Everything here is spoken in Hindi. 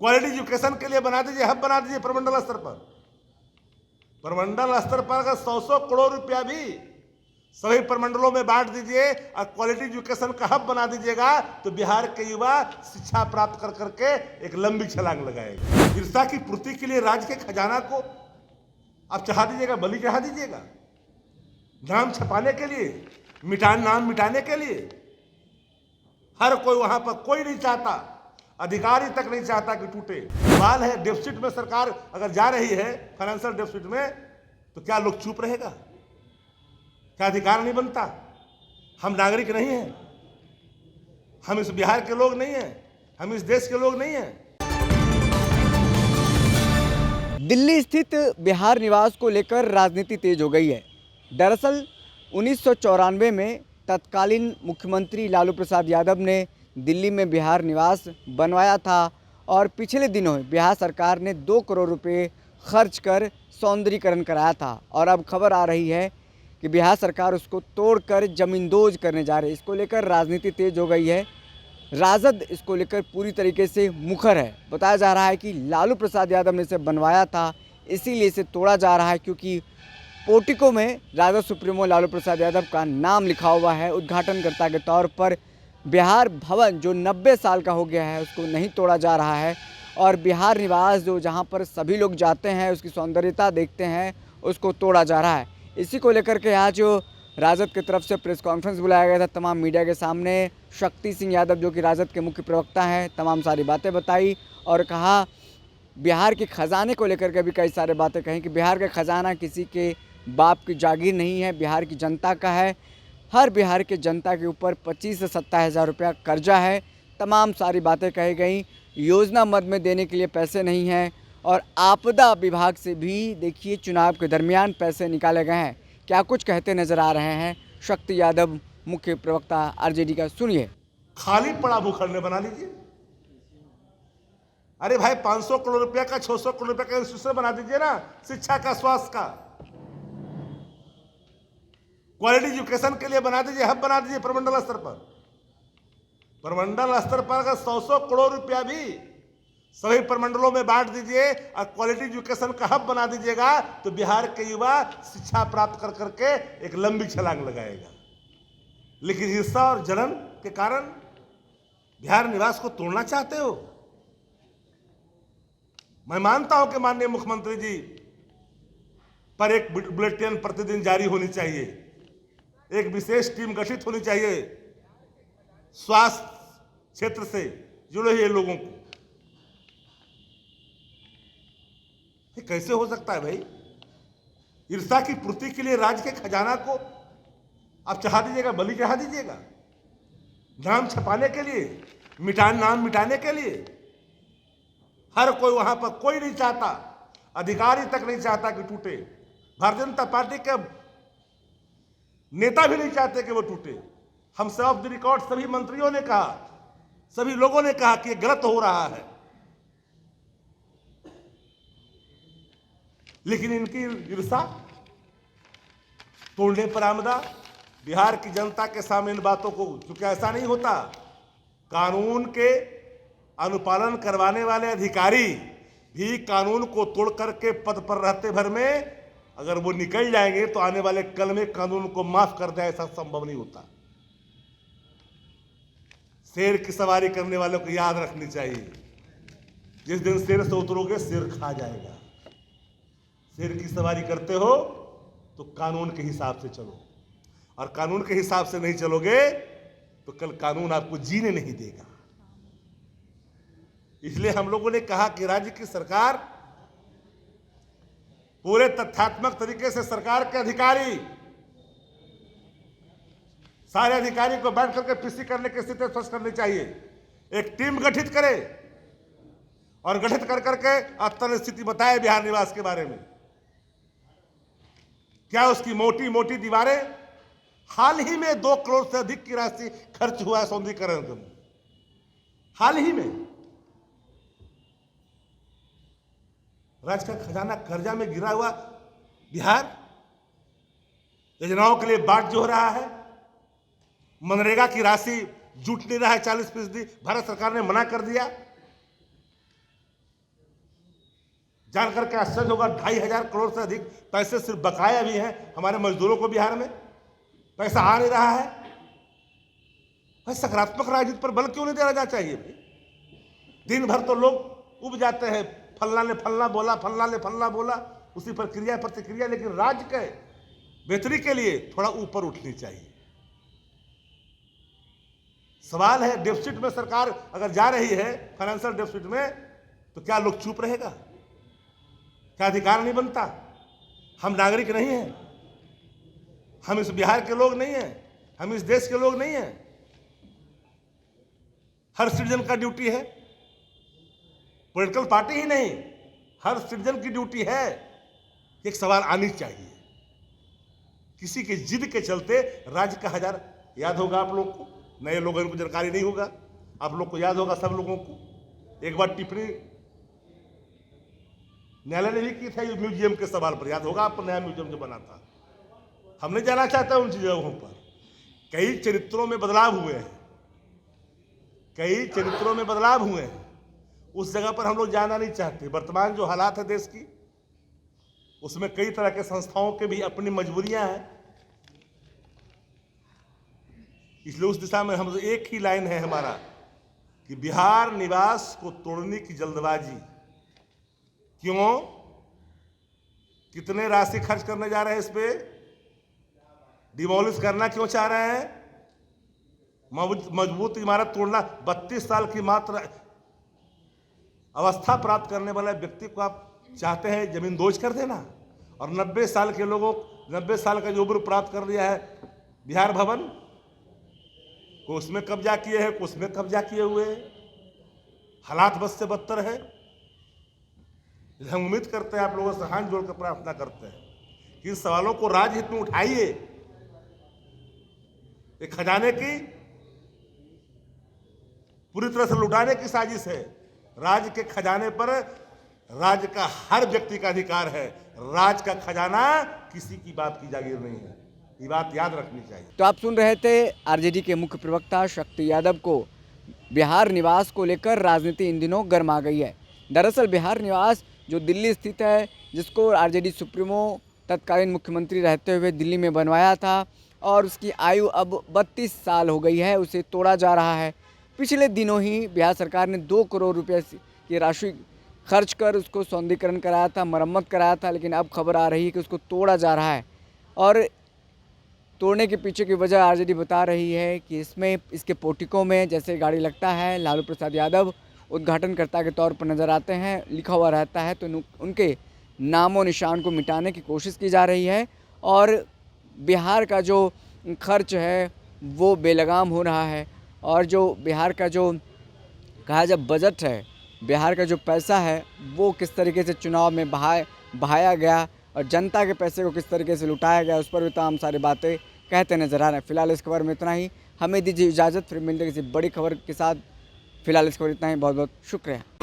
क्वालिटी एजुकेशन के लिए बना दीजिए, हब बना दीजिए प्रमंडल स्तर पर। प्रमंडल स्तर पर अगर 100 करोड़ रुपया भी सभी प्रमंडलों में बांट दीजिए और क्वालिटी एजुकेशन का हब बना दीजिएगा तो बिहार के युवा शिक्षा प्राप्त कर करके एक लंबी छलांग लगाएगा। ईर्ष्या की पूर्ति के लिए राज्य के खजाना को आप चढ़ा दीजिएगा, बलि चढ़ा दीजिएगा, नाम छपाने के लिए, नाम मिटाने के लिए। हर कोई वहां पर कोई नहीं चाहता, अधिकारी तक नहीं चाहता कि टूटे। सवाल है डेफिसिट में सरकार अगर जा रही है, फाइनेंशियल डेफिसिट में, तो क्या लोग चुप रहेगा? क्या अधिकार नहीं बनता? हम नागरिक नहीं हैं, हम इस बिहार के लोग नहीं हैं, हम इस देश के लोग नहीं हैं। दिल्ली स्थित बिहार निवास को लेकर राजनीति तेज हो गई है। दरअसल 1994 में तत्कालीन मुख्यमंत्री लालू प्रसाद यादव ने दिल्ली में बिहार निवास बनवाया था और पिछले दिनों बिहार सरकार ने 2 करोड़ रुपए खर्च कर सौंदर्यीकरण कराया था और अब खबर आ रही है कि बिहार सरकार उसको तोड़कर ज़मींदोज करने जा रही है। इसको लेकर राजनीति तेज हो गई है। राजद इसको लेकर पूरी तरीके से मुखर है। बताया जा रहा है कि लालू प्रसाद यादव ने इसे बनवाया था, इसीलिए इसे तोड़ा जा रहा है, क्योंकि पोर्टिको में राजद सुप्रीमो लालू प्रसाद यादव का नाम लिखा हुआ है। उद्घाटनकर्ता के तौर पर बिहार भवन जो 90 साल का हो गया है उसको नहीं तोड़ा जा रहा है और बिहार निवास जो जहां पर सभी लोग जाते हैं, उसकी सौंदर्यता देखते हैं, उसको तोड़ा जा रहा है। इसी को लेकर के आज जो राजद की तरफ से प्रेस कॉन्फ्रेंस बुलाया गया था, तमाम मीडिया के सामने शक्ति सिंह यादव जो कि राजद के मुख्य प्रवक्ता हैं, तमाम सारी बातें बताई और कहा बिहार के ख़जाने को लेकर के भी कई सारे बातें कहीं कि बिहार का खजाना किसी के बाप की जागीर नहीं है, बिहार की जनता का है। हर बिहार के जनता के ऊपर 25 से 27 हज़ार रुपया कर्जा है। तमाम सारी बातें कही गई। योजना मद में देने के लिए पैसे नहीं हैं और आपदा विभाग से भी देखिए चुनाव के दरमियान पैसे निकाले गए हैं। क्या कुछ कहते नजर आ रहे हैं शक्ति यादव, मुख्य प्रवक्ता आरजेडी का, सुनिए। खाली पड़ा भूखंड बना लीजिए। अरे भाई 500 करोड़ रुपया का 600 करोड़ रुपया का इंस्टीट्यूशन बना दीजिए ना, शिक्षा का, स्वास्थ्य का, क्वालिटी एजुकेशन के लिए बना दीजिए, हब बना दीजिए प्रमंडल स्तर पर। प्रमंडल स्तर पर अगर 100 करोड़ रुपया भी सभी प्रमंडलों में बांट दीजिए और क्वालिटी एजुकेशन का हब बना दीजिएगा तो बिहार के युवा शिक्षा प्राप्त कर करके एक लंबी छलांग लगाएगा। लेकिन ईर्ष्या और जलन के कारण बिहार निवास को तोड़ना चाहते हो। मैं मानता हूं कि माननीय मुख्यमंत्री जी पर एक बुलेटिन प्रतिदिन जारी होनी चाहिए, एक विशेष टीम गठित होनी चाहिए स्वास्थ्य क्षेत्र से जुड़े हुए लोगों को। ये कैसे हो सकता है भाई? ईर्ष्या की पूर्ति के लिए राज्य के खजाना को आप चढ़ा दीजिएगा, बलि चढ़ा दीजिएगा, नाम छपाने के लिए, नाम मिटाने के लिए। हर कोई वहां पर कोई नहीं चाहता, अधिकारी तक नहीं चाहता कि टूटे। भारतीय जनता पार्टी के नेता भी नहीं चाहते कि वो टूटे। हम ऑफ द रिकॉर्ड सभी मंत्रियों ने कहा, सभी लोगों ने कहा कि ये गलत हो रहा है, लेकिन इनकी ईर्ष्या तोड़ने पर आमदा। बिहार की जनता के सामने इन बातों को, क्योंकि ऐसा नहीं होता, कानून के अनुपालन करवाने वाले अधिकारी भी कानून को तोड़ करके पद पर रहते भर में अगर वो निकल जाएंगे तो आने वाले कल में कानून को माफ कर दे, ऐसा संभव नहीं होता। शेर की सवारी करने वालों को याद रखनी चाहिए, जिस दिन शेर से उतरोगे शेर खा जाएगा। शेर की सवारी करते हो तो कानून के हिसाब से चलो, और कानून के हिसाब से नहीं चलोगे तो कल कानून आपको जीने नहीं देगा। इसलिए हम लोगों ने कहा कि राज्य की सरकार पूरे तथ्यात्मक तरीके से, सरकार के अधिकारी, सारे अधिकारी को बैठ करके पीसी करने की स्थिति स्पष्ट करनी चाहिए। एक टीम गठित करे और गठित कर करके अत्यंत स्थिति बताए बिहार निवास के बारे में। क्या उसकी मोटी मोटी दीवारें, हाल ही में 2 करोड़ से अधिक की राशि खर्च हुआ है सौंदर्यीकरण में, हाल ही में। राज्य का खजाना कर्जा में गिरा हुआ बिहार, योजनाओं के लिए बाट जो हो रहा है, मनरेगा की राशि जुट नहीं रहा है 40%, भारत सरकार ने मना कर दिया। जानकर के आश्चर्य होगा, 2,500 करोड़ से अधिक पैसे सिर्फ बकाया भी हैं हमारे मजदूरों को बिहार में, पैसा आ नहीं रहा है। भाई सकारात्मक राजनीति पर बल क्यों नहीं दिया जाना चाहिए भाई? दिन भर तो लोग उब जाते हैं, फल्ला ने फल्ला बोला, फल्ला ने फल्ला बोला, उसी पर क्रिया प्रतिक्रिया, लेकिन राज्य के बेहतरी के लिए थोड़ा ऊपर उठनी चाहिए। सवाल है, डेफिसिट में सरकार अगर जा रही है, फाइनेंशियल डेफिसिट में, तो क्या लोग चुप रहेगा? क्या अधिकार नहीं बनता? हम नागरिक नहीं हैं? हम इस बिहार के लोग नहीं हैं? हम इस देश के लोग नहीं हैं? हर सिटीजन का ड्यूटी है, पॉलिटिकल पार्टी ही नहीं, हर सिटीजन की ड्यूटी है। एक सवाल आनी चाहिए, किसी के जिद के चलते राज्य का हजार, याद होगा आप लोग को, नए लोगों को जानकारी नहीं होगा, आप लोग को याद होगा, सब लोगों को एक बार टिप्पणी न्यायालय ने भी की था म्यूजियम के सवाल पर, याद होगा आपको, नया म्यूजियम जो बना था। हम नहीं जाना चाहते उन जगहों पर। कई चरित्रों में बदलाव हुए हैं, कई चरित्रों में बदलाव हुए हैं, उस जगह पर हम लोग जाना नहीं चाहते। वर्तमान जो हालात है देश की, उसमें कई तरह के संस्थाओं के भी अपनी मजबूरियां हैं, इसलिए उस दिशा में हम एक ही लाइन है हमारा कि बिहार निवास को तोड़ने की जल्दबाजी क्यों? कितने राशि खर्च करने जा रहे हैं इस पे? डिमोलिश करना क्यों चाह रहे हैं? मजबूत इमारत तोड़ना, 32 साल की मात्र अवस्था प्राप्त करने वाले व्यक्ति को आप चाहते हैं जमीन दोज कर देना, और 90 साल के लोगों, 90 साल का जो उम्र प्राप्त कर लिया है बिहार भवन को, उसमें कब्जा किए हैं, उसमें कब्जा किए हुए हैं। हालात बद से बदतर है। हम उम्मीद करते हैं, आप लोगों से हाथ जोड़कर प्रार्थना करते हैं कि इन सवालों को राजहित में उठाइए। एक खजाने की पूरी तरह से लुटाने की साजिश है। राज्य के खजाने पर राज्य का हर व्यक्ति का अधिकार है। राज्य का खजाना किसी की बाप की जागीर नहीं है, ये बात याद रखनी चाहिए। तो आप सुन रहे थे आरजेडी के मुख्य प्रवक्ता शक्ति यादव को। बिहार निवास को लेकर राजनीति इन दिनों गर्मा गई है। दरअसल बिहार निवास जो दिल्ली स्थित है, जिसको आरजेडी सुप्रीमो तत्कालीन मुख्यमंत्री रहते हुए दिल्ली में बनवाया था, और उसकी आयु अब 32 साल हो गई है, उसे तोड़ा जा रहा है। पिछले दिनों ही बिहार सरकार ने 2 करोड़ रुपये की राशि खर्च कर उसको सौंदर्यीकरण कराया था, मरम्मत कराया था, लेकिन अब खबर आ रही है कि उसको तोड़ा जा रहा है। और तोड़ने के पीछे की वजह आरजेडी बता रही है कि इसमें, इसके पोर्टिको में जैसे गाड़ी लगता है, लालू प्रसाद यादव उद्घाटनकर्ता के तौर पर नज़र आते हैं, लिखा हुआ रहता है, तो उनके नामो निशान को मिटाने की कोशिश की जा रही है। और बिहार का जो खर्च है वो बेलगाम हो रहा है, और जो बिहार का जो कहा जब बजट है, बिहार का जो पैसा है वो किस तरीके से चुनाव में बहाया गया और जनता के पैसे को किस तरीके से लुटाया गया, उस पर भी तमाम सारी बातें कहते नजर आ रहे हैं। फिलहाल इस खबर में इतना ही, हमें दीजिए इजाज़त, फिर मिलते किसी बड़ी खबर के साथ। फिलहाल इस खबर इतना ही, बहुत बहुत शुक्रिया।